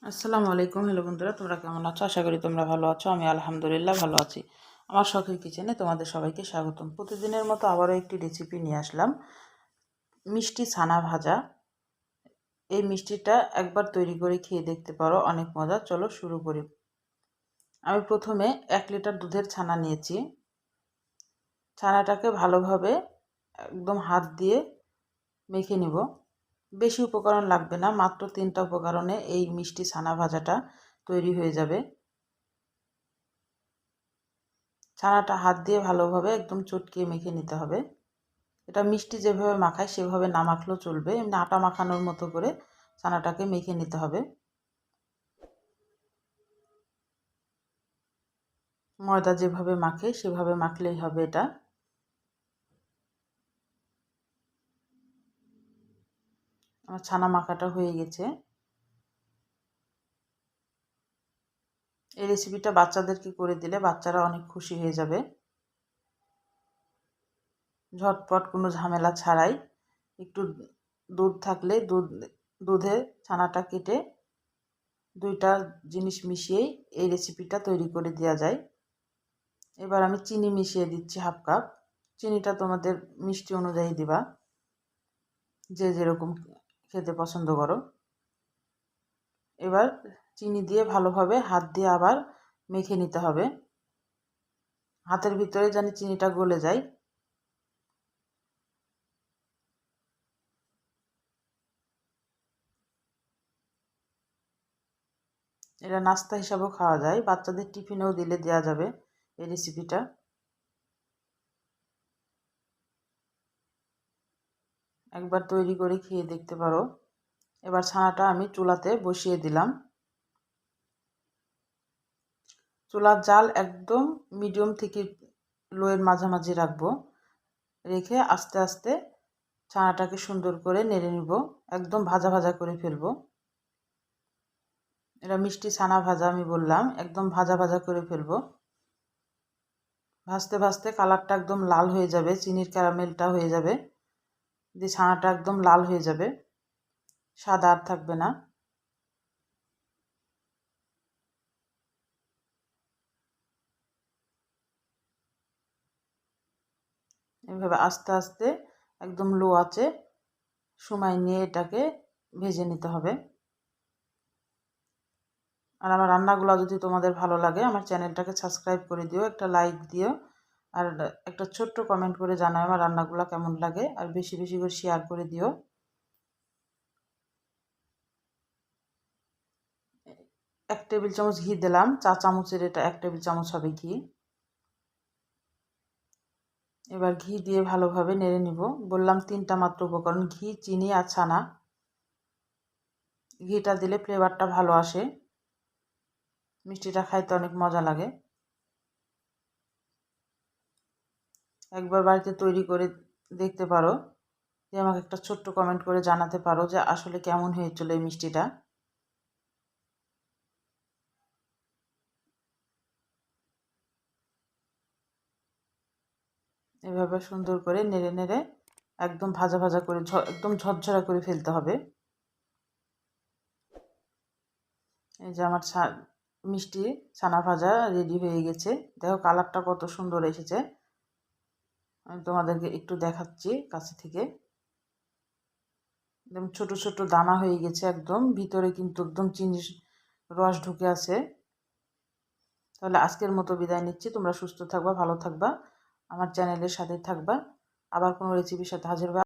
আসসালামু আলাইকুম। হ্যালো বন্ধুরা, তোমরা কেমন আছো? আশা করি তোমরা ভালো আছো। আমি আলহামদুলিল্লাহ ভালো আছি। আমার শখের কিচেনে তোমাদের সবাইকে স্বাগতম। প্রতিদিনের মতো আবারও একটি রেসিপি নিয়ে আসলাম, মিষ্টি ছানা ভাজা। এই মিষ্টিটা একবার তৈরি করে খেয়ে দেখতে পারো, অনেক মজা। চলো শুরু করি। আমি প্রথমে 1 লিটার দুধের ছানা নিয়েছি। ছানাটাকে ভালোভাবে একদম হাত দিয়ে মেখে নিব। বেশি উপকরণ লাগবে না, মাত্র 3টা উপকরণে এই মিষ্টি ছানা ভাজাটা তৈরি হয়ে যাবে। ছানাটা হাত দিয়ে ভালোভাবে একদম চটকিয়ে মেখে নিতে হবে। এটা মিষ্টি যেভাবে মাখায় সেভাবে না মাখলেও চলবে, এমনি আটা মাখানোর মতো করে ছানাটাকে মেখে নিতে হবে। ময়দা যেভাবে মাখে সেভাবে মাখলেই হবে এটা। আমার ছানা মাখাটা হয়ে গেছে। এই রেসিপিটা বাচ্চাদেরকে করে দিলে বাচ্চারা অনেক খুশি হয়ে যাবে। ঝটপট, কোনো ঝামেলা ছাড়াই। একটু দুধ থাকলে দুধে ছানাটা কেটে 2টা জিনিস মিশিয়েই এই রেসিপিটা তৈরি করে দেওয়া যায়। এবার আমি চিনি মিশিয়ে দিচ্ছি 1/2 কাপ। চিনিটা তোমাদের মিষ্টি অনুযায়ী দিবা, যে যেরকম খেতে পছন্দ করো। এবার চিনি দিয়ে ভালোভাবে হাত দিয়ে আবার মেখে নিতে হবে, হাতের ভিতরে যেন চিনিটা গলে যায়। এটা নাস্তা হিসাবেও খাওয়া যায়, বাচ্চাদের টিফিনেও দিলে দেওয়া যাবে এই রেসিপিটা। একবার তৈরি করে খেয়ে দেখতে পারো। এবার ছানাটা আমি চুলাতে বসিয়ে দিলাম। চুলার জাল একদম মিডিয়াম থেকে লোয়ের মাঝামাঝি রাখবো। রেখে আস্তে আস্তে ছানাটাকে সুন্দর করে নেড়ে নিব, একদম ভাজা ভাজা করে ফেলবো। এটা মিষ্টি ছানা ভাজা, আমি বললাম একদম ভাজা ভাজা করে ফেলবো। ভাজতে ভাজতে কালারটা একদম লাল হয়ে যাবে, চিনির ক্যারামেলটা হয়ে যাবে, দিয়ে ছানাটা একদম লাল হয়ে যাবে, সাদা আর থাকবে না। এভাবে আস্তে আস্তে একদম লো আঁচে সময় নিয়ে এটাকে ভেজে নিতে হবে। আর আমার রান্নাগুলো যদি তোমাদের ভালো লাগে, আমার চ্যানেলটাকে সাবস্ক্রাইব করে দিও, একটা লাইক দিও, আর একটা ছোট্ট কমেন্ট করে জানাও আমার রান্নাগুলো কেমন লাগে, আর বেশি বেশি করে শেয়ার করে দিও। 1 টেবিল চামচ ঘি দিলাম, চা চামচের এটা 1 টেবিল চামচ হবে ঘি। এবার ঘি দিয়ে ভালোভাবে নেড়ে নিব। বললাম 3টা মাত্র উপকরণ, ঘি, চিনি আর ছানা। ঘিটা দিলে ফ্লেভারটা ভালো আসে, মিষ্টিটা খাইতে অনেক মজা লাগে। একবার বাড়িতে তৈরি করে দেখতে পারো, যে আমাকে একটা ছোট্ট কমেন্ট করে জানাতে পারো যে আসলে কেমন হয়েছিল এই মিষ্টিটা। এভাবে সুন্দর করে নেড়ে নেড়ে একদম ভাজা ভাজা করে একদম ঝরঝরা করে ফেলতে হবে। এই যে আমার মিষ্টি ছানা ভাজা রেডি হয়ে গেছে। দেখো কালারটা কত সুন্দর এসেছে। আমি তোমাদেরকে একটু দেখাচ্ছি কাছে থেকে। একদম ছোট ছোট দানা হয়ে গেছে, একদম ভিতরে কিন্তু একদম চিনির রস ঢুকে আছে। তাহলে আজকের মতো বিদায় নিচ্ছি। তোমরা সুস্থ থাকবা, ভালো থাকবা, আমার চ্যানেলের সাথে থাকবা। আবার কোনো রেসিপির সাথে হাজির হবা।